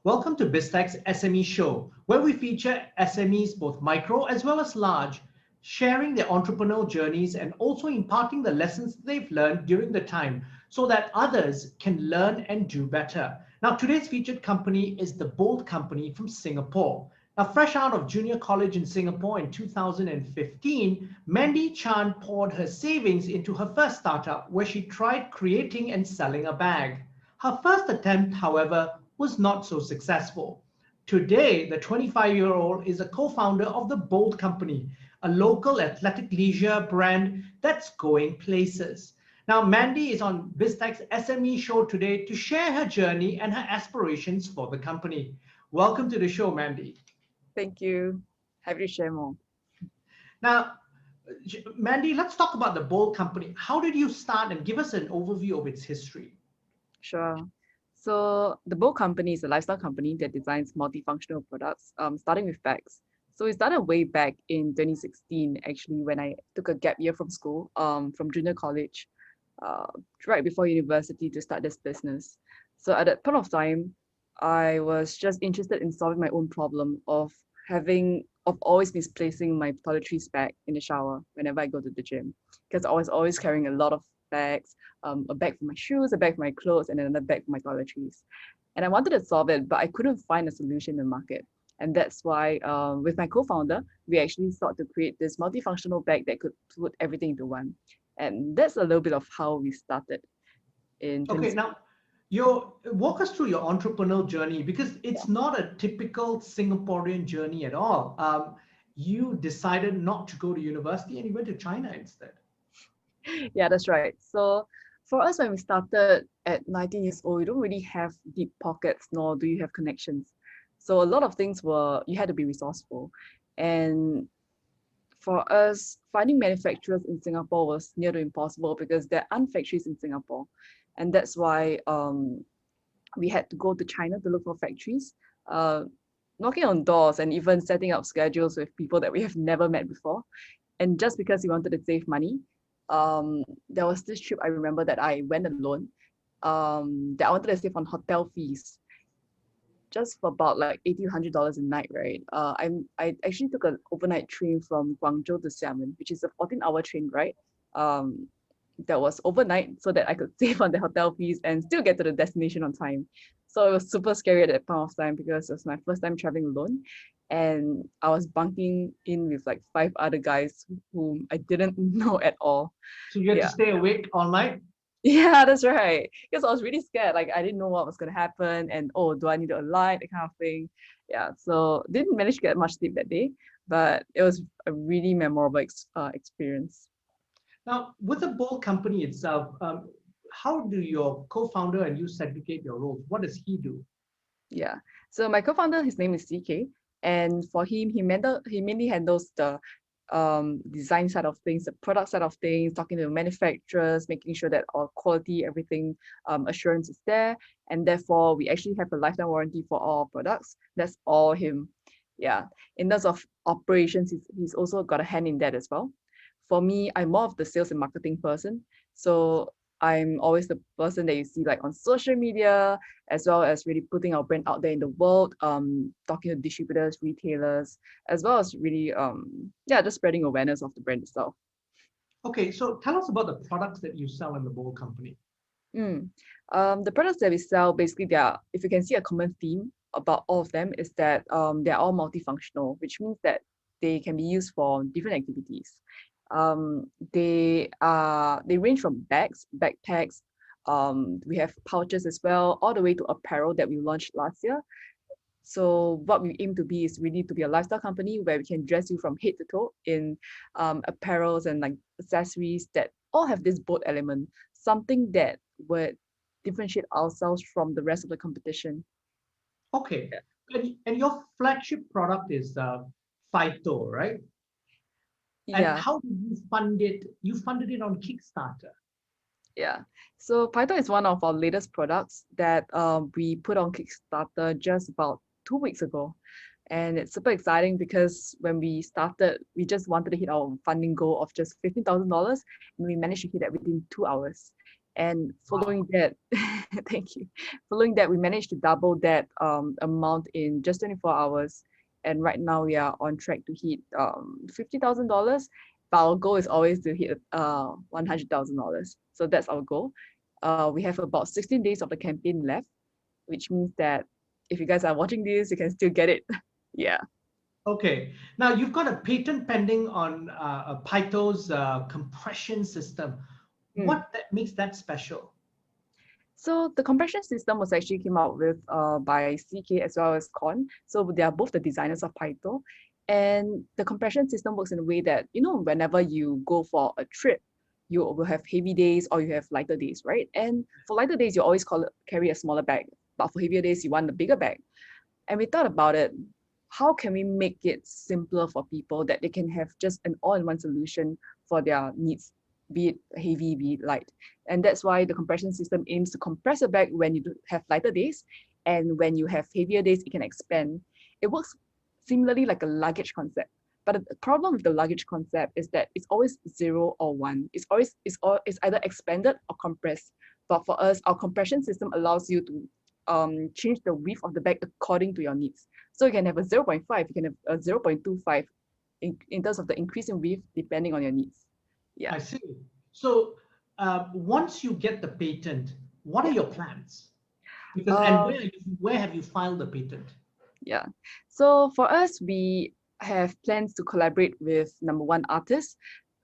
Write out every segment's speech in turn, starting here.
Welcome to Biztech's SME show, where we feature SMEs, both micro as well as large, sharing their entrepreneurial journeys and also imparting the lessons they've learned during the time so that others can learn and do better. Now, today's featured company is the Bold Company from Singapore. Now, fresh out of junior college in Singapore in 2015, Mandy Chan poured her savings into her first startup where she tried creating and selling a bag. Her first attempt, however, was not so successful. Today, the 25-year-old is a co-founder of the Bold Company, a local athletic leisure brand that's going places. Now, Mandy is on Biztech's SME show today to share her journey and her aspirations for the company. Welcome to the show, Mandy. Thank you. Happy to share more. Now, Mandy, let's talk about the Bold Company. How did you start, and give us an overview of its history? Sure. So the Bold Company is a lifestyle company that designs multifunctional products, starting with bags. So it started way back in 2016, actually, when I took a gap year from school, from junior college, uh, right before university to start this business. So at that point of time, I was just interested in solving my own problem of always misplacing my toiletries bag in the shower whenever I go to the gym, because I was always carrying a lot of bags, a bag for my shoes, a bag for my clothes, and another bag for my toiletries. And I wanted to solve it, but I couldn't find a solution in the market. And that's why, with my co-founder, we actually sought to create this multifunctional bag that could put everything into one. And that's a little bit of how we started in Okay, 2016. now walk us through your entrepreneurial journey, because it's not a typical Singaporean journey at all. You decided not to go to university and you went to China instead. Yeah, that's right. So for us, when we started at 19 years old, you don't really have deep pockets, nor do you have connections. So a lot of things you had to be resourceful. And for us, finding manufacturers in Singapore was near to impossible because there aren't factories in Singapore. And that's why we had to go to China to look for factories, uh, knocking on doors and even setting up schedules with people that we have never met before. And just because we wanted to save money, there was this trip I remember that I went alone, that I wanted to save on hotel fees just for about like $1,800 a night, right? I actually took an overnight train from Guangzhou to Xiamen, which is a 14-hour train ride. Um, that was overnight so that I could save on the hotel fees and still get to the destination on time. So it was super scary at that point of time because it was my first time traveling alone. And I was bunking in with like 5 other guys whom I didn't know at all. So you had to Yeah. stay awake all night? Yeah, that's right. Because I was really scared. Like I didn't know what was gonna happen, and oh, do I need to align, that kind of thing. Yeah, so didn't manage to get much sleep that day, but it was a really memorable experience. Now, with the Bold Company itself, how do your co-founder and you segregate your roles? What does he do? Yeah. So my co-founder, his name is CK, and for him, he mainly handles the design side of things, the product side of things, talking to manufacturers, making sure that our quality, everything, assurance is there, and therefore we actually have a lifetime warranty for all our products. That's all him. Yeah. In terms of operations, he's also got a hand in that as well. For me, I'm more of the sales and marketing person. So I'm always the person that you see like on social media, as well as really putting our brand out there in the world, talking to distributors, retailers, as well as really, yeah, just spreading awareness of the brand itself. Okay, so tell us about the products that you sell in the Bold Company. Mm. The products that we sell, basically, they are, if you can see a common theme about all of them, is that they're all multifunctional, which means that they can be used for different activities. They range from bags, backpacks. We have pouches as well, all the way to apparel that we launched last year. So what we aim to be is really to be a lifestyle company where we can dress you from head to toe in apparels and like accessories that all have this bold element, something that would differentiate ourselves from the rest of the competition. Okay, and your flagship product is Phyto, right? And Yeah, how did you fund it? You funded it on Kickstarter. yeah. So Python is one of our latest products that we put on Kickstarter just about 2 weeks ago. And it's super exciting because when we started, we just wanted to hit our funding goal of just $15,000, and we managed to hit that within 2 hours. And Wow. following that, thank you. Following that, we managed to double that amount in just 24 hours. And right now we are on track to hit $50,000. But our goal is always to hit $100,000. So that's our goal. We have about 16 days of the campaign left, which means that if you guys are watching this, you can still get it. Yeah. Okay. Now you've got a patent pending on Pytho's compression system. Mm. What that makes that special? So the compression system was actually came out with by CK as well as Con. So they are both the designers of Python. And the compression system works in a way that, you know, whenever you go for a trip, you will have heavy days or you have lighter days, right? And for lighter days, you always carry a smaller bag. But for heavier days, you want a bigger bag. And we thought about it, how can we make it simpler for people that they can have just an all-in-one solution for their needs, be it heavy, be it light. And that's why the compression system aims to compress a bag when you have lighter days, and when you have heavier days, it can expand. It works similarly like a luggage concept. But the problem with the luggage concept is that it's always 0 or 1. It's either expanded or compressed. But for us, our compression system allows you to change the width of the bag according to your needs. So you can have a 0.5, you can have a 0.25 in terms of the increase in width depending on your needs. Yeah. I see. So once you get the patent, what are Yeah. your plans? Because and Uh, where have you filed the patent? yeah. So for us, we have plans to collaborate with number one artists.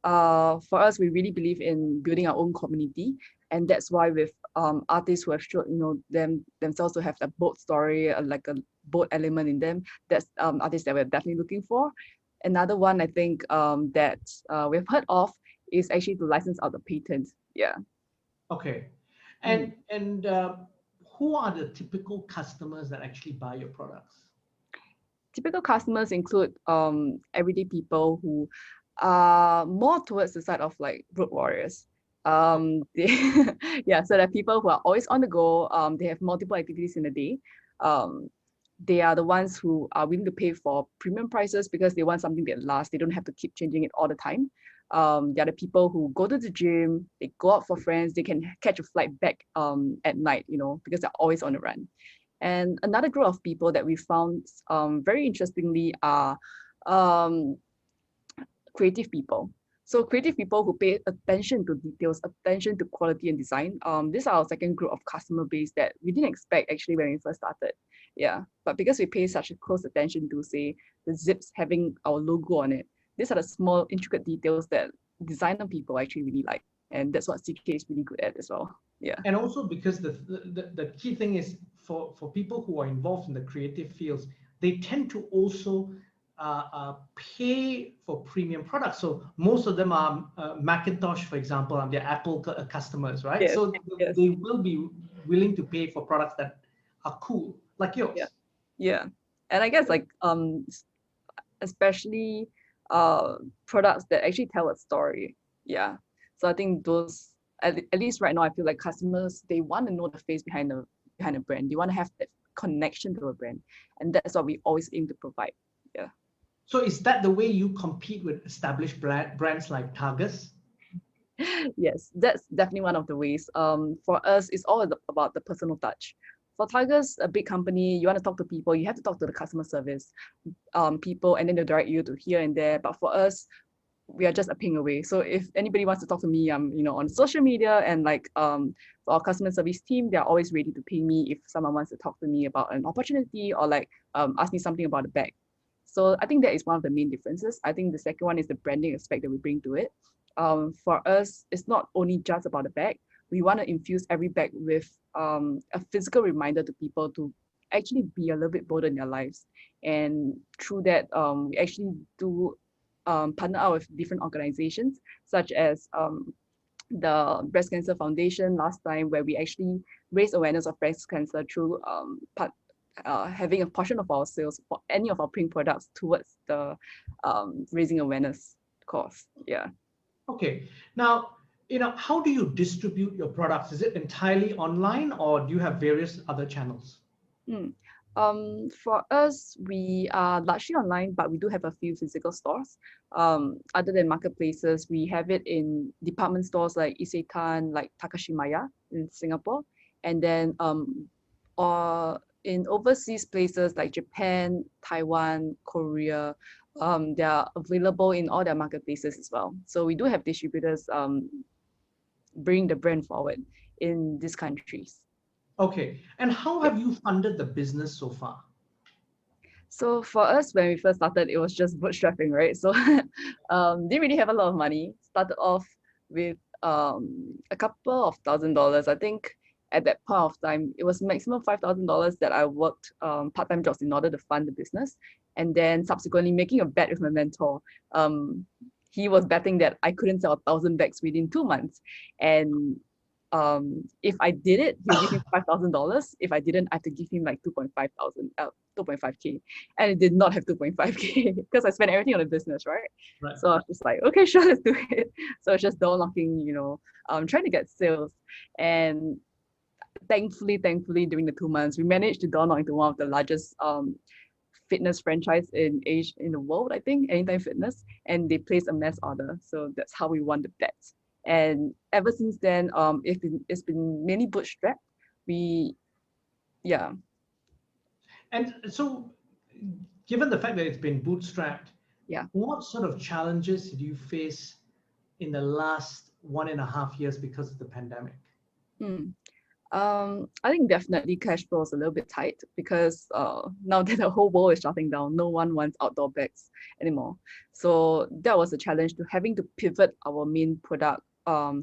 For us, we really believe in building our own community, and that's why with artists who have shown, you know, themselves to have a bold story, like a bold element in them. That's artists that we're definitely looking for. Another one I think that we've heard of is actually to license out the patent. Yeah. Okay. Mm. And who are the typical customers that actually buy your products? Typical customers include everyday people who are more towards the side of like road warriors. They, yeah, so there are people who are always on the go. They have multiple activities in a day. Um, they are the ones who are willing to pay for premium prices because they want something that lasts. They don't have to keep changing it all the time. They are the people who go to the gym, they go out for friends, they can catch a flight back at night, you know, because they're always on the run. And another group of people that we found very interestingly are um, creative people. So creative people who pay attention to details, attention to quality and design. This is our second group of customer base that we didn't expect actually when we first started. Yeah, but because we pay such a close attention to, say, the zips having our logo on it, these are the small intricate details that designer people actually really like. And that's what CK is really good at as well. Yeah. And also because the key thing is for people who are involved in the creative fields, they tend to also pay for premium products. So most of them are Macintosh, for example, and they're Apple customers, right? Yes. So Yes. they will be willing to pay for products that are cool, like Yeah. yours. Yeah. And I guess like especially uh products that actually tell a story. Yeah. So I think those at least right now I feel like customers, they want to know the face behind a brand. They want to have that connection to a brand. And that's what we always aim to provide. Yeah. So is that the way you compete with established brands like Targus? Yes, that's definitely one of the ways. For us, it's all about the personal touch. For Tigers, a big company, you want to talk to people, you have to talk to the customer service people, and then they'll direct you to here and there. But for us, we are just a ping away. So if anybody wants to talk to me, I'm, you know, on social media, and like for our customer service team, they're always ready to ping me if someone wants to talk to me about an opportunity or like ask me something about a bag. So I think that is one of the main differences. I think the second one is the branding aspect that we bring to it. For us, it's not only just about the bag. We want to infuse every bag with a physical reminder to people to actually be a little bit bolder in their lives. And through that, we actually do partner up with different organizations, such as the Breast Cancer Foundation last time, where we actually raised awareness of breast cancer through having a portion of our sales for any of our print products towards the raising awareness cause. Yeah. Okay. Now, how do you distribute your products? Is it entirely online or do you have various other channels? Mm. For us, we are largely online, but we do have a few physical stores. Other than marketplaces, we have it in department stores like Isetan, like Takashimaya in Singapore, and then or in overseas places like Japan, Taiwan, Korea. They are available in all their marketplaces as well. So we do have distributors bring the brand forward in these countries. Okay. And how have you funded the business so far? So for us, when we first started, it was just bootstrapping, right? So didn't really have a lot of money. Started off with a couple of $1,000. I think at that point of time, it was maximum $5,000 that I worked part-time jobs in order to fund the business. And then subsequently making a bet with my mentor. He was betting that I couldn't sell 1,000 bags within 2 months. And if I did it, he'll give me $5,000. If I didn't, I have to give him like 2.5K. And it did not have 2.5K because I spent everything on the business, right? Right. So I was just like, okay, sure, let's do it. So it's just door knocking, trying to get sales. And thankfully, during the 2 months, we managed to door knock into one of the largest fitness franchise in Asia, in the world, I think, Anytime Fitness, and they placed a mass order. So that's how we won the bet. And ever since then, it's been mainly bootstrapped. We, yeah. And so, given the fact that it's been bootstrapped, Yeah. what sort of challenges did you face in the last 1.5 years because of the pandemic? Mm. I think definitely cash flow is a little bit tight because now that the whole world is shutting down, no one wants outdoor bags anymore. So that was a challenge to having to pivot our main product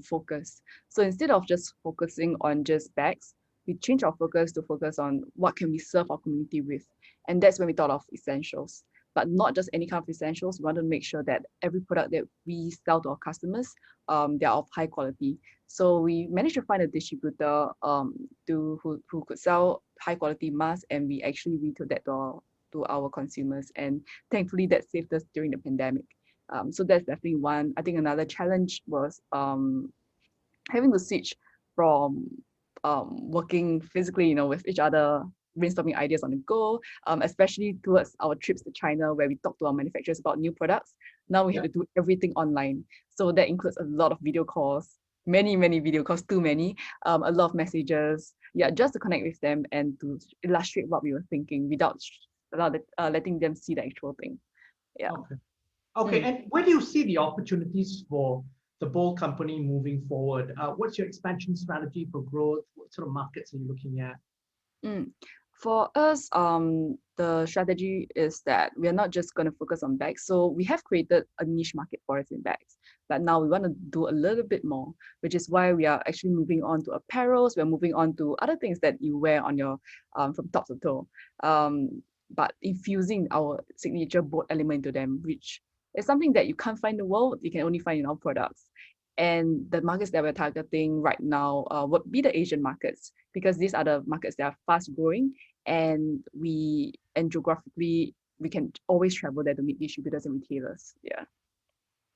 focus. So instead of just focusing on just bags, we changed our focus to focus on what can we serve our community with. And that's when we thought of essentials. But not just any kind of essentials. We want to make sure that every product that we sell to our customers, they're of high quality. So we managed to find a distributor who could sell high quality masks, and we actually retail that to our consumers. And thankfully, that saved us during the pandemic. So that's definitely one. I think another challenge was having to switch from working physically, with each other, brainstorming ideas on the go, especially towards our trips to China, where we talk to our manufacturers about new products. Now we have to do everything online. So that includes a lot of video calls, many video calls, too many, a lot of messages, just to connect with them and to illustrate what we were thinking without letting them see the actual thing. Yeah. Okay. And where do you see the opportunities for the Bowl company moving forward? What's your expansion strategy for growth? What sort of markets are you looking at? For us, the strategy is that we are not just going to focus on bags. So we have created a niche market for us in bags, but now we want to do a little bit more, which is why we are actually moving on to apparels. We're moving on to other things that you wear on your from top to toe, but infusing our signature boat element into them, which is something that you can't find in the world. You can only find in our products. And the markets that we're targeting right now would be the Asian markets, because these are the markets that are fast growing, and geographically we can always travel there to meet distributors and retailers. Yeah.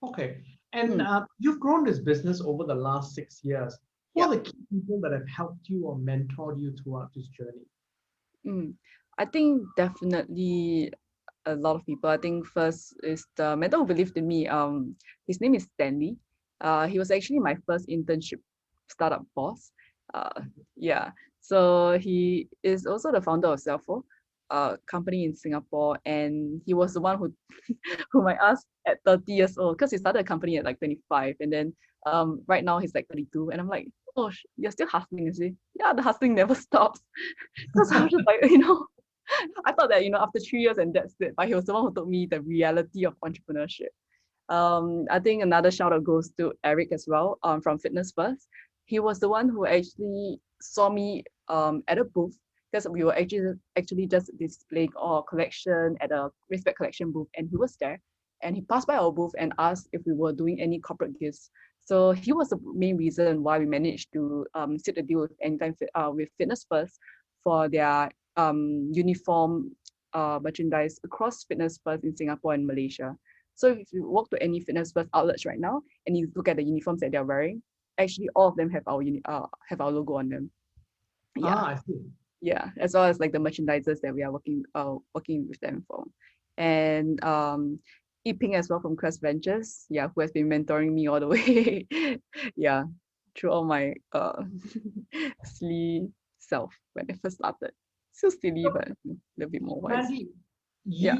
Okay. And you've grown this business over the last 6 years. Who are the key people that have helped you or mentored you throughout this journey? I think definitely a lot of people. I think first is the mentor who believed in me. His name is Stanley. He was actually my first internship startup boss. Yeah. So he is also the founder of Selfo, a company in Singapore, and he was the one who whom I asked at 30 years old, because he started a company at like 25, and then right now he's like 32, and I'm like, oh, you're still hustling, is it? Yeah, the hustling never stops. Because I was just like, I thought that, after 3 years and that's it, but he was the one who told me the reality of entrepreneurship. I think another shout out goes to Eric as well, from Fitness First. He was the one who actually saw me at a booth, because we were actually just displaying our collection at a Respect Collection booth, and he was there, and he passed by our booth and asked if we were doing any corporate gifts. So he was the main reason why we managed to sit a deal with with Fitness First for their uniform merchandise across Fitness First in Singapore and Malaysia. So if you walk to any Fitness First outlets right now and you look at the uniforms that they're wearing, actually all of them have our logo on them. I see. Yeah, as well as like the merchandisers that we are working with them for. And Yiping as well from Quest Ventures, yeah, who has been mentoring me all the way. Yeah, through all my silly self when I first started. Still silly, So, but a little bit more wise. Mandy, Yeah.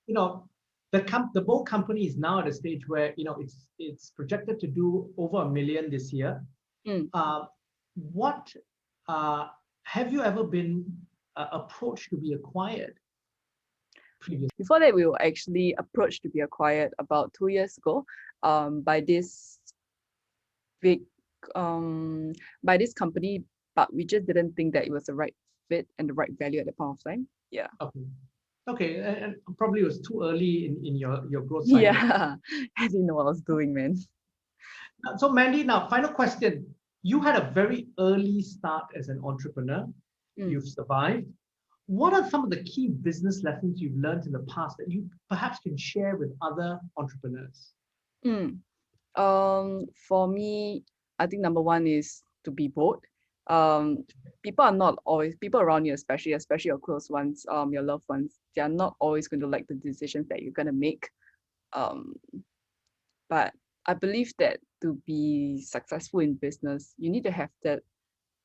you know, the boat company is now at a stage where it's projected to do over 1 million this year. Mm. What have you ever been approached to be acquired previously? Before that, we were actually approached to be acquired about 2 years ago by this big by this company, but we just didn't think that it was the right fit and the right value at the point of time. Yeah. Okay. Okay, and probably it was too early in your growth cycle. Yeah. I didn't know what I was doing, man. So Mandy, now final question. You had a very early start as an entrepreneur. Mm. You've survived. What are some of the key business lessons you've learned in the past that you perhaps can share with other entrepreneurs? Mm. For me, I think number one is to be bold. People are not always people around you, especially your close ones, your loved ones. They are not always going to like the decisions that you're gonna make. Um, but I believe that to be successful in business, you need to have that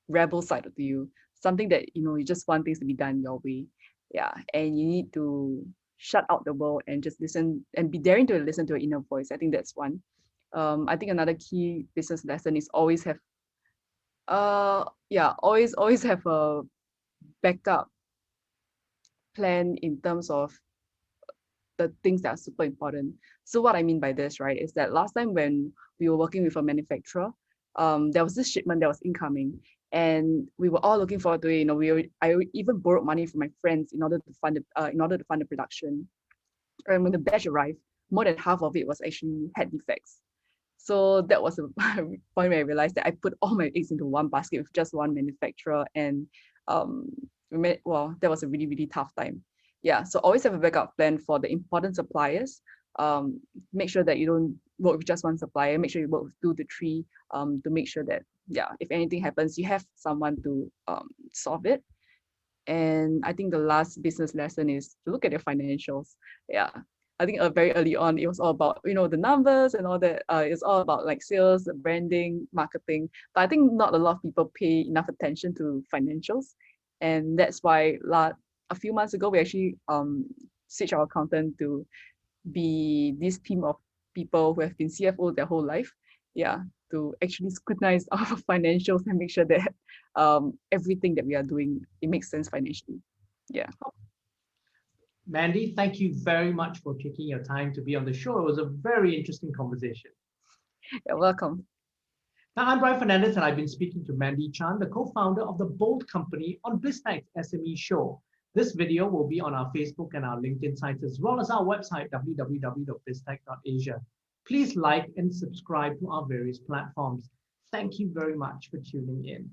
rebel side of you, something that you just want things to be done your way. Yeah, and you need to shut out the world and just listen and be daring to listen to your inner voice. I think that's one. I think another key business lesson is always have always have a backup plan in terms of the things that are super important. So what I mean by this, right, is that last time when we were working with a manufacturer, there was this shipment that was incoming, and we were all looking forward to it. I even borrowed money from my friends in order to fund the production. And when the batch arrived, more than half of it was actually had defects. So that was a point where I realized that I put all my eggs into one basket with just one manufacturer, and um, that was a really really tough time. Yeah, so always have a backup plan for the important suppliers. Make sure that you don't work with just one supplier. Make sure you work with 2 to 3 to make sure that if anything happens, you have someone to solve it. And I think the last business lesson is to look at your financials. Yeah. I think very early on, it was all about, the numbers and all that. It's all about like sales, branding, marketing. But I think not a lot of people pay enough attention to financials. And that's why a few months ago, we actually switched our accountant to be this team of people who have been CFO their whole life. Yeah, to actually scrutinize our financials and make sure that everything that we are doing, it makes sense financially. Yeah. Mandy, thank you very much for taking your time to be on the show. It was a very interesting conversation. You're welcome. Now, I'm Brian Fernandez, and I've been speaking to Mandy Chan, the co-founder of the Bold Company, on Biztech SME Show. This video will be on our Facebook and our LinkedIn sites, as well as our website, www.biztech.asia. Please like and subscribe to our various platforms. Thank you very much for tuning in.